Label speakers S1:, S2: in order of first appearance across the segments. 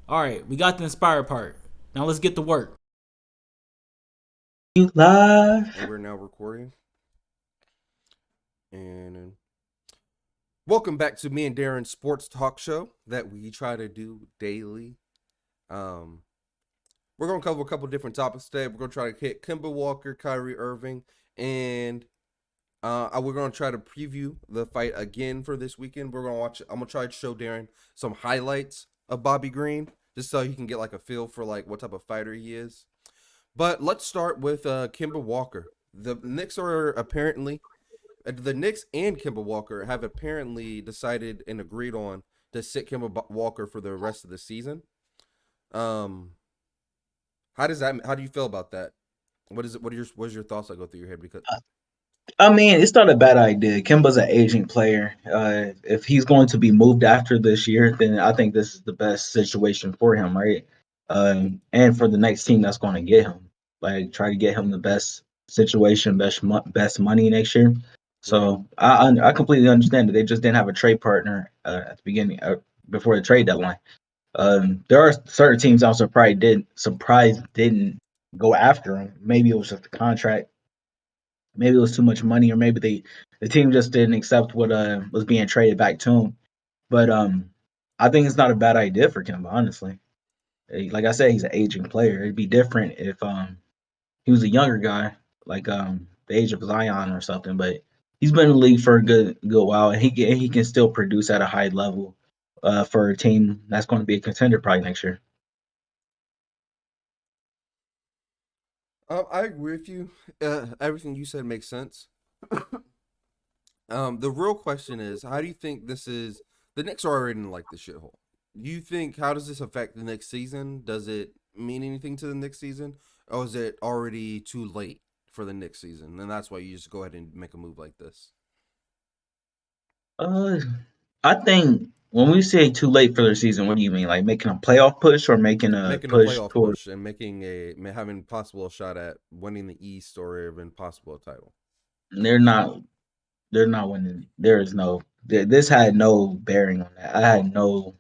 S1: All right, we got the inspired part. Now let's get to work.
S2: You
S3: And
S2: live.
S3: we're now recording. And welcome back to me and Darren's sports talk show that we try to do daily. Um, we're gonna cover a couple different topics today. We're gonna try to hit Kemba Walker, Kyrie Irving, and we're gonna try to preview the fight again for this weekend. We're gonna watch. I'm gonna try to show Darren some highlights of Bobby Green, just so he can get like a feel for like what type of fighter he is. But let's start with Kemba Walker. The Knicks are apparently the Knicks and Kemba Walker have apparently decided and agreed on to sit Kemba Walker for the rest of the season. Um, how does that? How do you feel about that? What is it? What is your thoughts that go through your head? Because
S2: I mean, it's not a bad idea. Kimba's an aging player. If he's going to be moved after this year, then I think this is the best situation for him, right? And for the next team that's going to get him, like try to get him the best situation, best money next year.
S3: right.
S2: So I completely understand that they just didn't have a trade partner at the beginning before the trade deadline. There are certain teams I'm surprised didn't go after him. Maybe it was just the contract. Maybe it was too much money, or maybe the team just didn't accept what was being traded back to him. But I think it's not a bad idea for Kemba, honestly. Like I said, he's an aging player. It'd be different if he was a younger guy, like the age of Zion or something. But he's been in the league for a good while, and he can still produce at a high level for a team that's going to be a contender probably next year.
S3: I agree with you. Everything you said makes sense. The real question is, how do you think this is? The Knicks are already in like the shithole. Do you think how does this affect the next season? Does it mean anything to the next season, or is it already too late for the next season, and that's why you just go ahead and make a move like this?
S2: Uh, I think when we say too late for the season, what do you mean? Like making a playoff push or making a
S3: Making a
S2: push
S3: playoff
S2: toward?
S3: push and making having possible shot at winning the East or even possible a title.
S2: They're not. They're not winning. There is no. This had no bearing on that. I had no.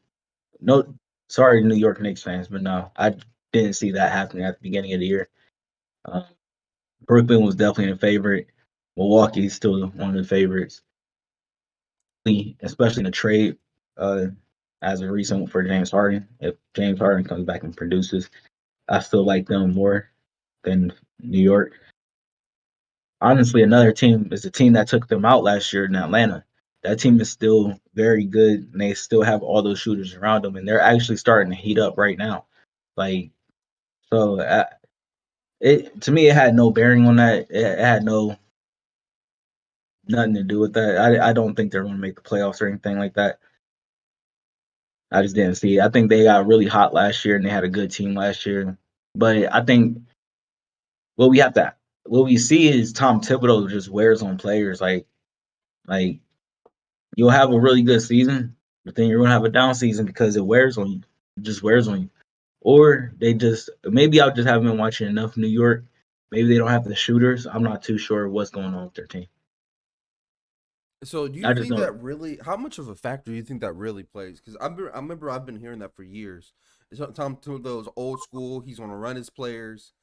S2: Sorry, New York Knicks fans, but no, I didn't see that happening at the beginning of the year. Um, Brooklyn was definitely a favorite. Milwaukee is still one of the favorites, especially in the trade. Uh, as a recent for James Harden, if James Harden comes back and produces, I still like them more than New York. Honestly, another team is the team that took them out last year in Atlanta. That team is still very good, and they still have all those shooters around them, and they're actually starting to heat up right now. Like so, it to me, it had no bearing on that. It had nothing to do with that. I don't think they're going to make the playoffs or anything like that. I just didn't see it. I think they got really hot last year, and they had a good team last year. But I think what we have to what we see is Tom Thibodeau just wears on players like you'll have a really good season, but then you're gonna have a down season because it wears on you. It just wears on you. Or they just maybe I just haven't been watching enough New York. Maybe they don't have the shooters. I'm not too sure what's going on with their team.
S3: So, do you
S2: I just
S3: think that
S2: don't.
S3: really? How much of a factor do you think that really plays? Because I remember I've been hearing that for years. Tom Thibodeau's old school. He's going to run his players.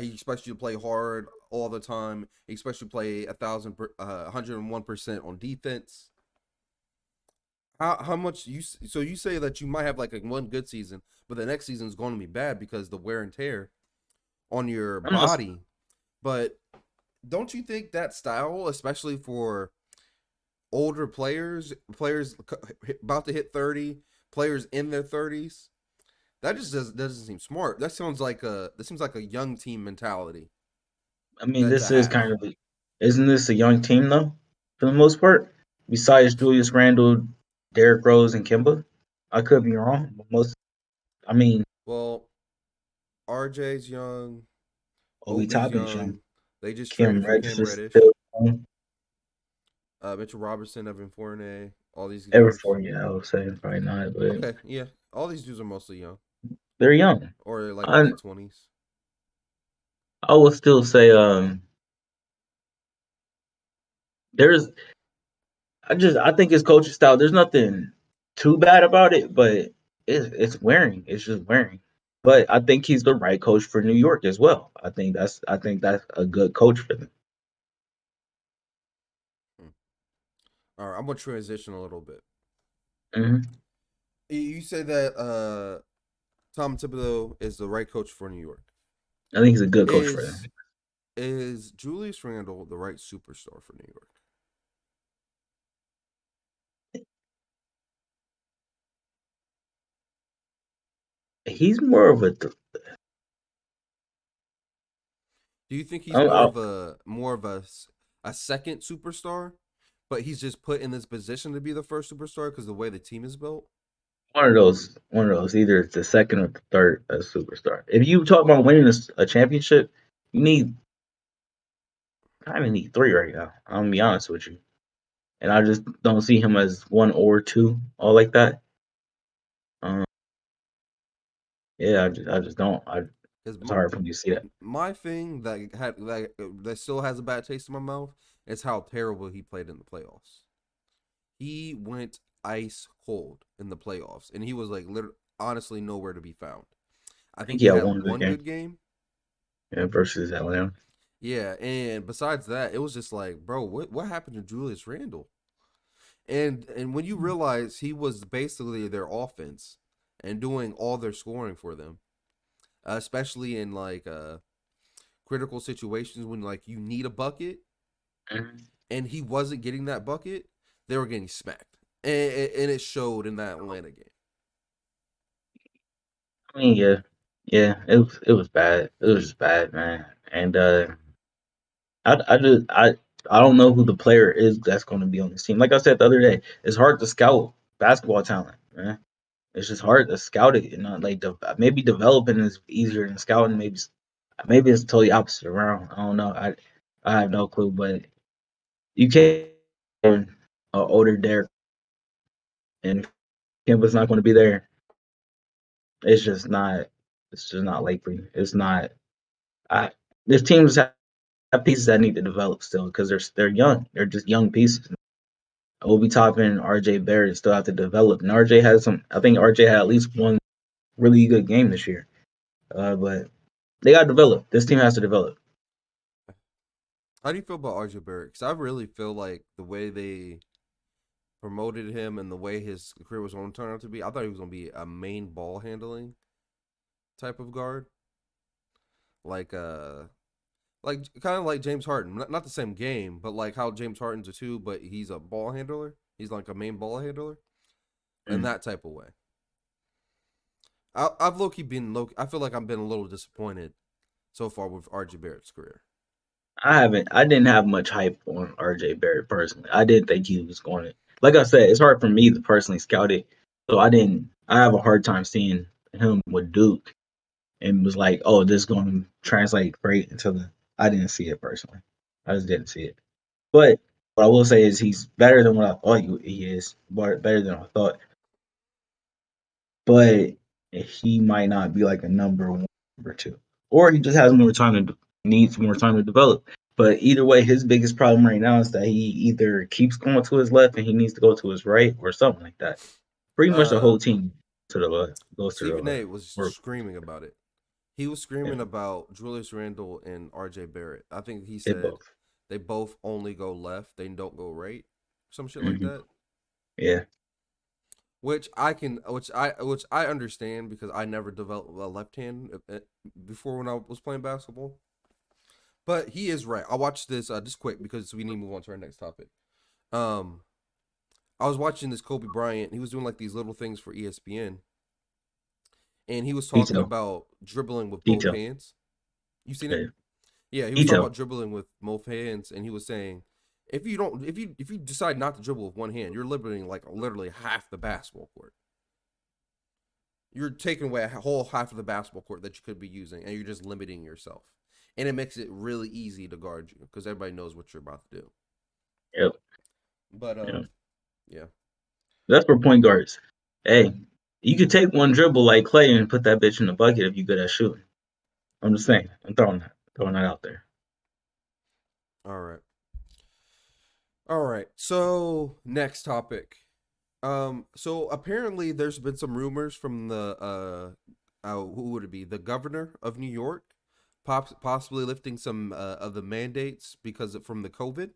S3: He expects you to play hard all the time. He expects you to play 101% on defense. How much you? So you say that you might have like a one good season, but the next season is going to be bad because the wear and tear on your
S2: I'm not.
S3: body. But don't you think that style, especially for older players about to hit 30, players in their 30s, that just doesn't seem smart. That seems like a young team mentality
S2: I mean,
S3: that to
S2: this is
S3: have.
S2: kind of. Isn't this a young team though? For the most part, besides Julius Randle, Derrick Rose, and Kimba, I could be wrong. But most. I mean,
S3: Well, RJ's young,
S2: Obi
S3: Obi's
S2: Toppin's young.
S3: young. They just traded
S2: Kim
S3: for
S2: Reddish
S3: Cam
S2: is still
S3: Reddish,
S2: young.
S3: Mitchell Robertson, Evan Fournier, all these dudes.
S2: Everford, yeah, I would say probably not, but
S3: Okay, yeah, all these dudes are mostly young
S2: they're young.
S3: or like
S2: I
S3: late 20s.
S2: I would still say there's I think his coaching style there's nothing too bad about it, but it's wearing. It's just wearing. But I think he's the right coach for New York as well. I think that's a good coach for them.
S3: Hmm. All right, I'm gonna transition a little bit.
S2: Hmm.
S3: You say that Tom Thibodeau is the right coach for New York.
S2: I think he's a good coach for them.
S3: Is is Julius Randle the right superstar for New York?
S2: He's more of a.
S3: Do you think he's
S2: I'm, I'm
S3: more of a second superstar, but he's just put in this position to be the first superstar because the way the team is built?
S2: one of those. One of those. Either it's the second or the third superstar. If you talk about winning a championship, you need kind of need three right now. I'm gonna be honest with you, and I just don't see him as one or two, all like that. Um, yeah, I just don't.
S3: Because
S2: It's hard for me to see that.
S3: my thing that still has a bad taste in my mouth is how terrible he played in the playoffs. He went ice cold in the playoffs, and he was like honestly nowhere to be found. I
S2: I think
S3: think
S2: he
S3: he
S2: had
S3: had
S2: one good
S3: one
S2: game,
S3: good game.
S2: yeah, versus Atlanta.
S3: Yeah, and besides that, it was just like, bro, what happened to Julius Randle? And when you realize he was basically their offense and doing all their scoring for them, especially in like critical situations when like you need a bucket
S2: Mhm.
S3: and he wasn't getting that bucket, they were getting smacked, and it showed in that Atlanta game.
S2: I mean, yeah, yeah, it was bad. It was just bad, man. And I don't know who the player is that's going to be on this team. Like I said the other day, it's hard to scout basketball talent, man. It's just hard to scout it. Like maybe developing is easier than scouting. Maybe it's totally opposite around. I don't know. I have no clue, but you can't an older Derek and Kemba's not going to be there. It's just not. It's just not likely. It's not. I There's teams that have pieces that need to develop still because they're young. They're just young pieces. Obi Toppin and RJ Barrett still have to develop. And RJ has some. I think RJ had at least one really good game this year. But they got to develop. This team has to develop.
S3: How do you feel about RJ Barrett? Because I really feel like the way they promoted him and the way his career was going to turn out to be, I thought he was going to be a main ball handling type of guard, like kind of like James Harden, not the same game, but like how James Harden's a two, but he's a ball handler. He's like a main ball handler in
S2: Mm.
S3: that type of way. I've low key been low. I feel like I've been a little disappointed so far with RJ Barrett's career.
S2: I haven't. I didn't have much hype on RJ Barrett personally. I didn't think he was going to. Like I said, it's hard for me to personally scout it. So I didn't. I have a hard time seeing him with Duke and was like, oh, this is going to translate great into the. I didn't see it personally. I just didn't see it. But what I will say is he's better than what I thought he is. But better than I thought. But he might not be like a number one, number two, or he just has more time to needs more time to develop. But either way, his biggest problem right now is that he either keeps going to his left and he needs to go to his right, or something like that. Pretty much the
S3: Uh,
S2: whole team to the left goes to the
S3: Stephen
S2: left.
S3: A. was
S2: Or
S3: screaming about it. He was
S2: yeah,
S3: screaming about Julius Randle and RJ Barrett. I think he
S2: they
S3: said
S2: both.
S3: they both only go left, they don't go right, some shit like
S2: Hmm.
S3: that.
S2: Yeah,
S3: Which I understand because I never developed a left hand before when I was playing basketball. But he is right. I watched this just quick because we need to move on to our next topic. Um, I was watching this Kobe Bryant. He was doing like these little things for ESPN, and he was talking
S2: detail,
S3: about dribbling with both
S2: detail.
S3: hands. You seen it?
S2: Yeah,
S3: Yeah, he was talking
S2: detail.
S3: about dribbling with both hands, and he was saying if you decide not to dribble with one hand, you're limiting like literally half the basketball court. You're taking away a whole half of the basketball court that you could be using, and you're just limiting yourself. And it makes it really easy to guard you because everybody knows what you're about to do.
S2: Yep.
S3: But
S2: Yeah.
S3: yeah.
S2: That's for point guards. Hey, you could take one dribble like Clay and put that bitch in the bucket if you good at shooting. I'm just saying. I'm throwing that out there.
S3: All right. All right. So next topic. So apparently there's been some rumors from the who would it be? The governor of New York, possibly lifting some of the mandates from the COVID.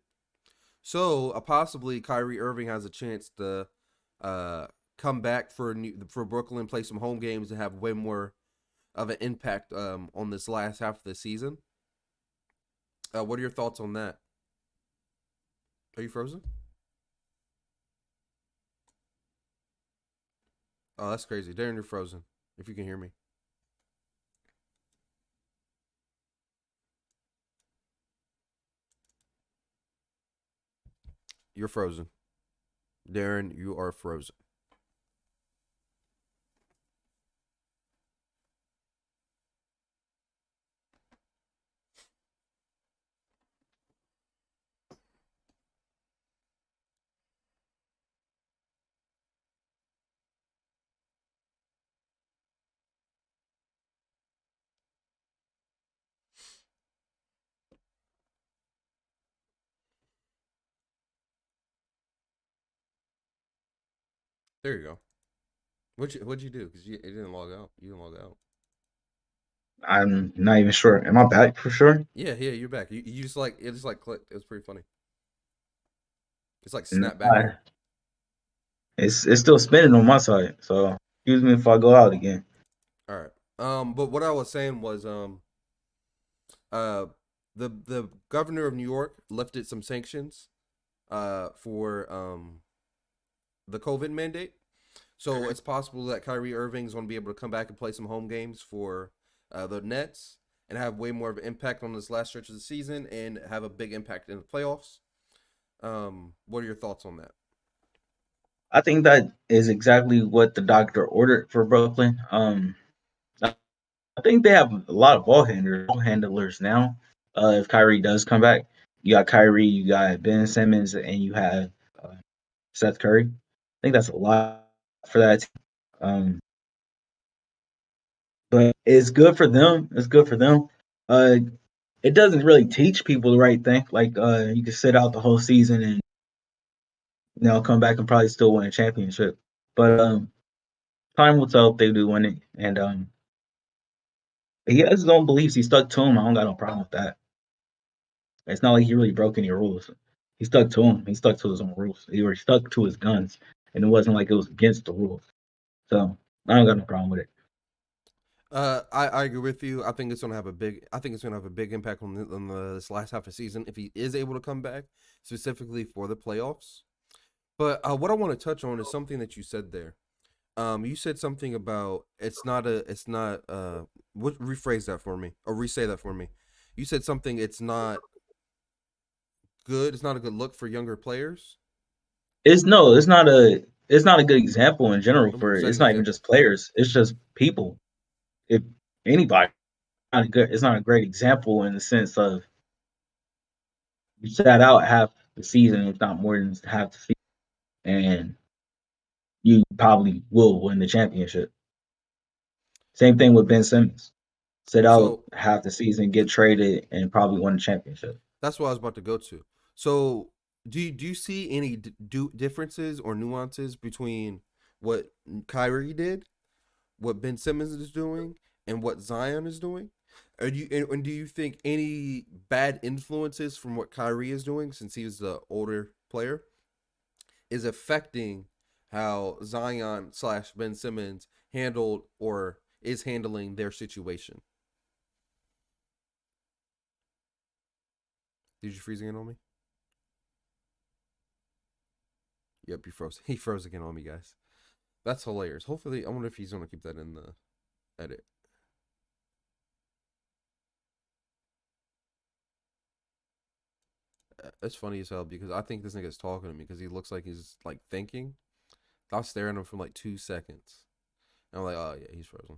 S3: So possibly Kyrie Irving has a chance to uh come back for Brooklyn, play some home games, and have way more of an impact on this last half of the season. What are your thoughts on that? Are you frozen? Oh, that's crazy. Darren, you're frozen. If you can hear me. You're frozen. Darren, you are frozen. There you go. What'd you do? Because it didn't log out. You didn't log out.
S2: I'm not even sure. Am I back for sure?
S3: Yeah, yeah, you're back. You just like it just like clicked. It was pretty funny. It's like
S2: No,
S3: snap back in.
S2: it's still spinning on my side. So excuse me if I go out again.
S3: All right. But what I was saying was uh the governor of New York lifted some sanctions for the COVID mandate. So it's possible that Kyrie Irving's going to be able to come back and play some home games for the Nets and have way more of an impact on this last stretch of the season and have a big impact in the playoffs. What are your thoughts on that?
S2: I think that is exactly what the doctor ordered for Brooklyn. I think they have a lot of ball handlers now. If Kyrie does come back, you got Kyrie, you got Ben Simmons, and you have uh, Seth Curry. I think that's a lot for that team. But it's good for them. It's good for them. Uh, it doesn't really teach people the right thing. Like you can sit out the whole season and come back and probably still win a championship. But time will tell if they do win it. And he has his own beliefs. He stuck to him. I don't got no problem with that. It's not like he really broke any rules. He stuck to him. He stuck to his own rules. He was stuck to his guns, and it wasn't like it was against the rules. So I don't got no problem with it.
S3: I agree with you. I think it's gonna have a big. I think it's gonna have a big impact on this last half of the season if he is able to come back specifically for the playoffs. But what I want to touch on is something that you said there. You said something about it's not. Rephrase that for me or re-say that for me. You said something. It's not good. It's not a good look for younger players.
S2: It's no, it's not a good example in general for
S3: Set
S2: it's
S3: an
S2: not even
S3: example.
S2: just players. It's just people. If anybody, it's not a great example in the sense of you sat out half the season, if not more than half the season, and you probably will win the championship. Same thing with Ben Simmons. Sit out
S3: So
S2: half the season, get traded, and probably win the championship.
S3: that's what I was about to go to. So do you see any differences or nuances between what Kyrie did, what Ben Simmons is doing, and what Zion is doing? And do you think any bad influences from what Kyrie is doing, since he was the older player, is affecting how Zion slash Ben Simmons handled or is handling their situation? Did you freeze again on me? Yep, he froze. He froze again on me, guys. That's hilarious. Hopefully, I wonder if he's gonna keep that in the edit. It's funny as hell because I think this nigga's talking to me because he looks like he's like thinking. I was staring at him for like 2 seconds. And I'm like, oh yeah, he's frozen.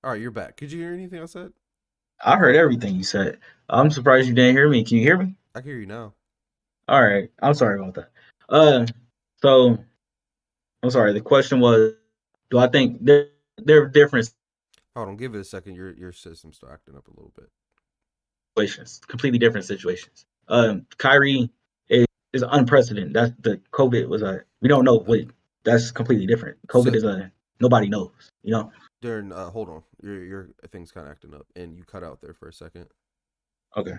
S3: All right, you're back. Could you hear anything I said?
S2: I heard everything you said. I'm surprised you didn't hear me. Can you hear me?
S3: I can hear you now.
S2: All right. I'm sorry about that. Uh, so I'm sorry. The question was, do I think there are different?
S3: Hold on, give it a second. Your system's still acting up a little bit.
S2: situations, completely different situations. Kyrie is unprecedented. That's the COVID was a we don't know what that's completely different. COVID
S3: So
S2: is a nobody knows. You know.
S3: Darren, hold on. Your thing's kind of acting up, and you cut out there for a second.
S2: Okay.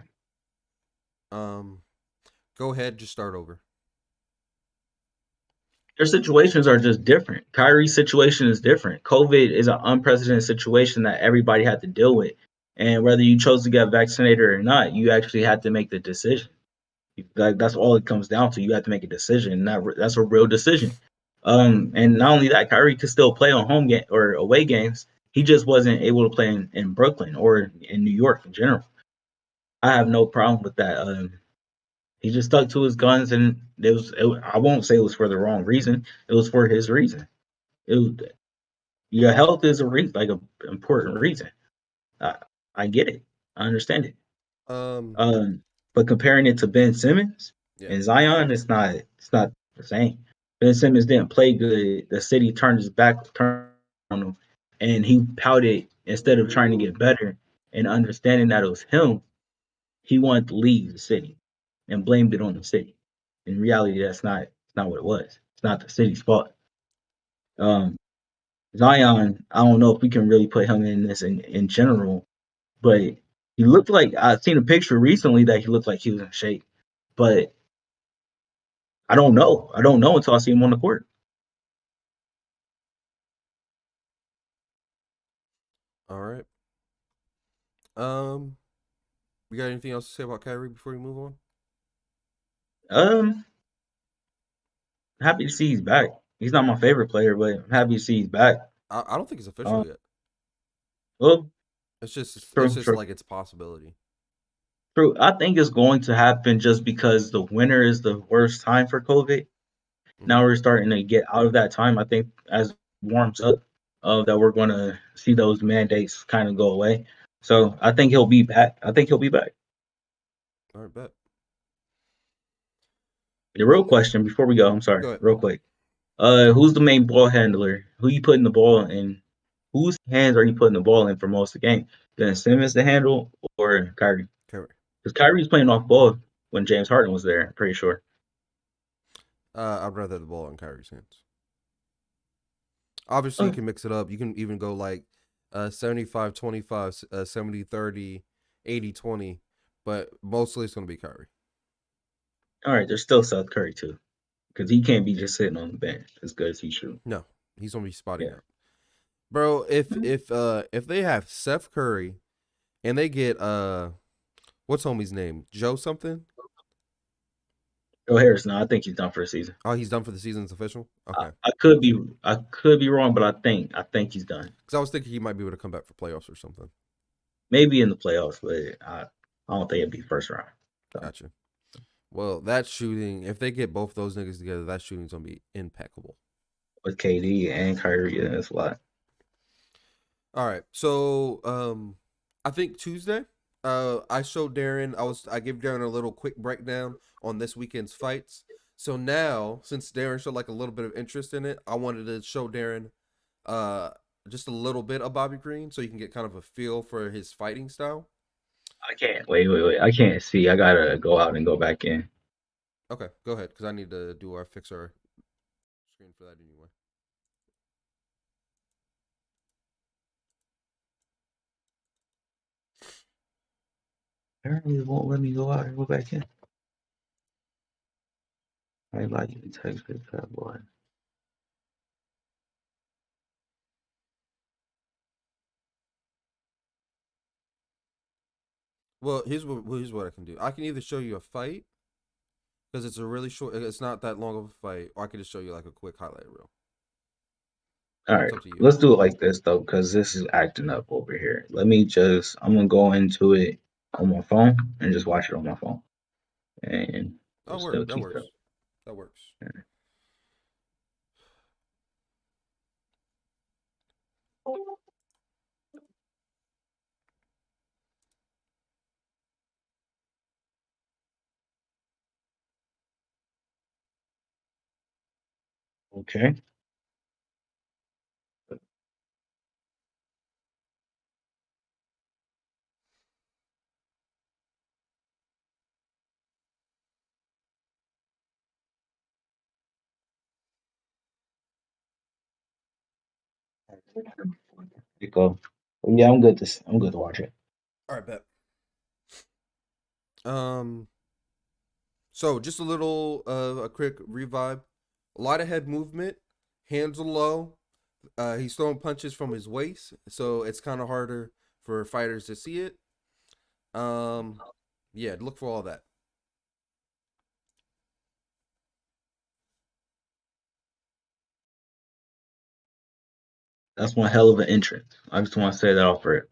S3: Go ahead. Just start over.
S2: Their situations are just different. Kyrie's situation is different. COVID is an unprecedented situation that everybody had to deal with. And whether you chose to get vaccinated or not, you actually had to make the decision. Like that's all it comes down to. You have to make a decision. And that's a real decision. And not only that, Kyrie could still play on home game or away games. He just wasn't able to play in Brooklyn or in New York in general. I have no problem with that. He just stuck to his guns, and I won't say it was for the wrong reason. It was for his reason. It was, your health is a like a important reason. I, I get it. I understand it.
S3: Um,
S2: Um, but comparing it to Ben Simmons
S3: yeah.
S2: and Zion, it's not the same. Ben Simmons didn't play good. The city turned on him, and he pouted instead of trying to get better and understanding that it was him. He wanted to leave the city and blamed it on the city. In reality, it's not what it was. It's not the city's fault. Um, Zion, I don't know if we can really put him in this in general, but he looked like I've seen a picture recently that he looked like he was in shape, but I don't know. I don't know until I see him on the court.
S3: All right. Um, we got anything else to say about Kyrie before we move on?
S2: Um, happy to see he's back. He's not my favorite player, but I'm happy to see he's back.
S3: I don't think it's
S2: Um,
S3: official yet.
S2: well,
S3: It's
S2: true,
S3: just
S2: true,
S3: like it's a possibility.
S2: true. I think it's going to happen just because the winter is the worst time for COVID.
S3: Mm-hmm.
S2: Now we're starting to get out of that time. I think as it warms up, that we're going to see those mandates kind of go away. So I think he'll be back. I think he'll be back.
S3: All right, bet.
S2: The
S3: Well,
S2: real question before we go, I'm sorry,
S3: go ahead.
S2: real quick. Who's the main ball handler? Who you putting the ball in? Whose hands are you putting the ball in for most of the game? Ben Simmons to handle or Kyrie?
S3: Kyrie.
S2: Because Kyrie's playing off ball when James Harden was there. I'm pretty sure.
S3: I'd rather the ball in Kyrie's hands. Obviously, you
S2: Okay.
S3: can mix it up. You can even go like 75-25, 70-30, 80-20, but mostly it's going to be Kyrie.
S2: All right. There's still Seth Curry too, because he can't be just sitting on the bench as good as he should.
S3: No, he's going to be spotting
S2: Yeah.
S3: up. Bro, if they have Seth Curry and they get what's homie's name? Joe something?
S2: Joe Harris, no, I think he's done for the season.
S3: Oh, he's done for the season. It's official.
S2: I,
S3: Okay,
S2: I could be wrong, but I think he's done.
S3: because I was thinking he might be able to come back for playoffs or something.
S2: Maybe in the playoffs, but I don't think it'd be first round. So,
S3: Gotcha. Well, that shooting, if they get both those niggas together, that shooting's gonna be impeccable.
S2: with KD and Kyrie, yeah, that's a lot.
S3: All right, so I think Tuesday, I showed Darren. I gave Darren a little quick breakdown on this weekend's fights. So now, since Darren showed like a little bit of interest in it, I wanted to show Darren uh just a little bit of Bobby Green, so you can get kind of a feel for his fighting style.
S2: I can't. Wait. I can't see. I gotta go out and go back in.
S3: Okay, go ahead, because I need to fix our screen for that anyway.
S2: Apparently, it won't let me go out and go back in. I like you text this boy.
S3: Well, here's what I can do. I can either show you a fight because it's a really short. It's not that long of a fight, or I can just show you like a quick highlight reel.
S2: All
S3: It's
S2: right,
S3: up to you.
S2: let's do it like this though, because this is acting up over here. I'm gonna go into it on my phone and just watch it on my phone, and we'll
S3: Oh,
S2: still
S3: work. That
S2: keep it
S3: works.
S2: up.
S3: That works.
S2: Okay. You go. Yeah, I'm good to watch it.
S3: All right, bet. Um, so just a little a quick revive. A lot of head movement, hands are low. He's throwing punches from his waist, so it's kind of harder for fighters to see it. Um, yeah, look for all that.
S2: That's one hell of an entrance. I just want to say that off for it.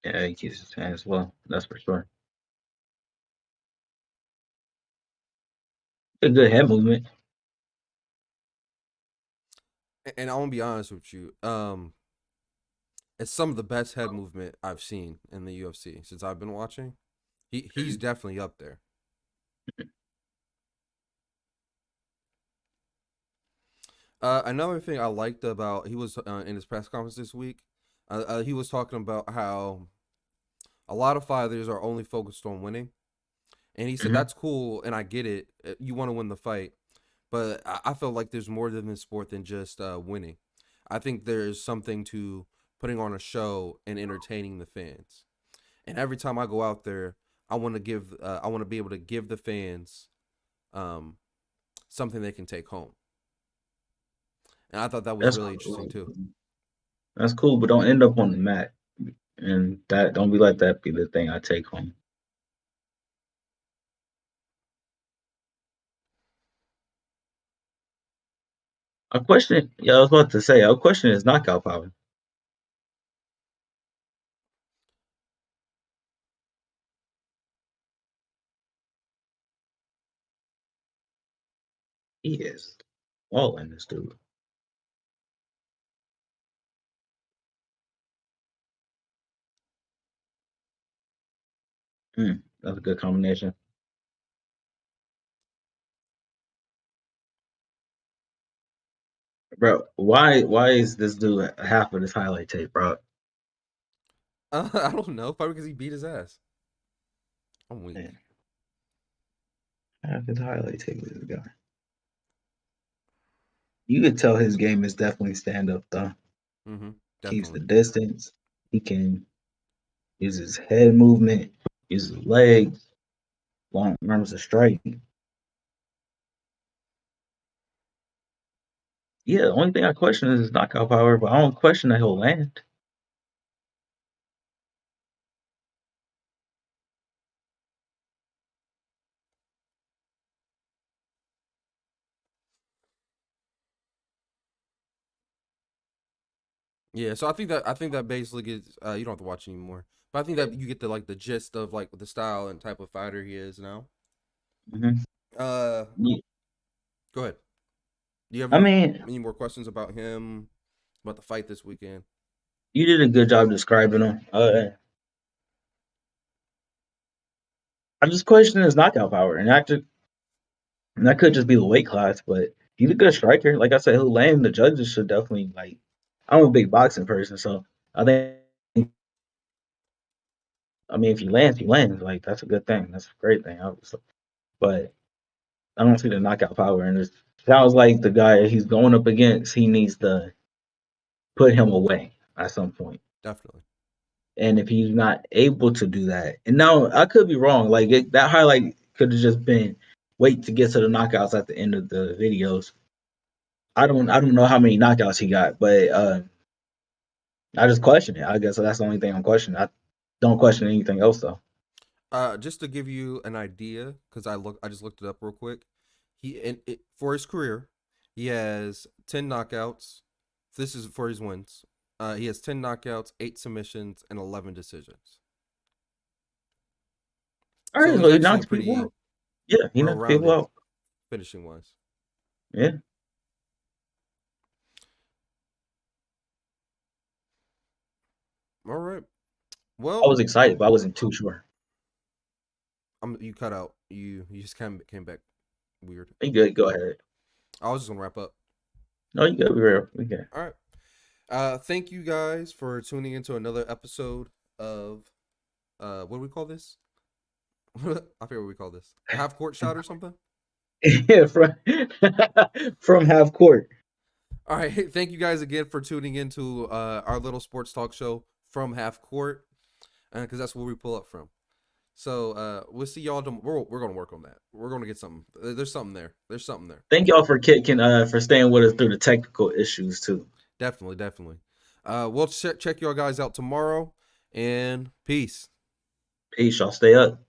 S2: Yeah, he keeps his hands well. That's for sure. A good head movement.
S3: And I want to be honest with you. It's some of the best head movement I've seen in the UFC since I've been watching. He's definitely up there. Another thing I liked about he was in his press conference this week. He was talking about how a lot of fighters are only focused on winning, and he said
S2: Hmm.
S3: that's cool, and I get it. You want to win the fight, but I feel like there's more to this sport than just winning. I think there's something to putting on a show and entertaining the fans. And every time I go out there, I want to be able to give the fans um, something they can take home. And I thought that was
S2: That's
S3: really interesting
S2: cool.
S3: too.
S2: That's cool, but don't end up on the mat. And that don't be let that be the thing I take home. A question, yeah, I was about to say, a question is knockout power. He is all in this dude. That's a good combination. Bro, why is this dude half of this highlight tape, bro?
S3: I don't know, probably because he beat his ass. I'm weak.
S2: Man, half his highlight tape with this guy. You could tell his game is definitely stand up though.
S3: Mm-hmm.
S2: Keeps
S3: Definitely.
S2: the distance. He can use his head movement, use his legs, long arms to strike. Yeah, the only thing I question is his knockout power, but I don't question that he'll land.
S3: Yeah, so I think that basically gets you don't have to watch anymore. But I think that you get the gist of like the style and type of fighter he is now.
S2: Hmm.
S3: Uh
S2: Yeah,
S3: Go ahead. Do you have
S2: I mean,
S3: any more questions about him, about the fight this weekend?
S2: you did a good job describing him. I just question his knockout power, and that could just be the weight class, but he's a good striker. Like I said, he'll land. The judges should definitely like. I'm a big boxing person, so I think. I mean, if he lands, he lands. Like that's a good thing. That's a great thing, obviously. But I don't see the knockout power, and it sounds like the guy he's going up against, he needs to put him away at some point.
S3: Definitely.
S2: And if he's not able to do that, and now I could be wrong. Like that highlight could have just been wait to get to the knockouts at the end of the videos. I don't know how many knockouts he got, but I just question it. I guess that's the only thing I'm questioning. I don't question anything else though.
S3: Just to give you an idea, because I just looked it up real quick. For his career, he has 10 knockouts. This is for his wins. He has 10 knockouts, 8 submissions, and 11 decisions.
S2: All
S3: So
S2: right,
S3: he's
S2: so he
S3: actually
S2: knocks
S3: a
S2: people
S3: pretty
S2: out. Yeah, he knocks people
S3: well-rounded
S2: out.
S3: finishing wise.
S2: Yeah,
S3: All right.
S2: I
S3: Well,
S2: was excited, but I wasn't too sure.
S3: you cut out. You just came back weird.
S2: You good? Go ahead.
S3: I was just gonna wrap up.
S2: No, you good. We good.
S3: All right. Thank you guys for tuning into another episode of what do we call this? I forget what we call this. A half court shot or something.
S2: Yeah, from half court.
S3: All right. Thank you guys again for tuning into our little sports talk show from half court, because that's where we pull up from. So we'll see y'all. We're gonna work on that. We're gonna get something. There's something there. There's something there.
S2: Thank y'all for kicking for staying with us through the technical issues too.
S3: Definitely. We'll check y'all guys out tomorrow, and peace.
S2: Peace, y'all stay up.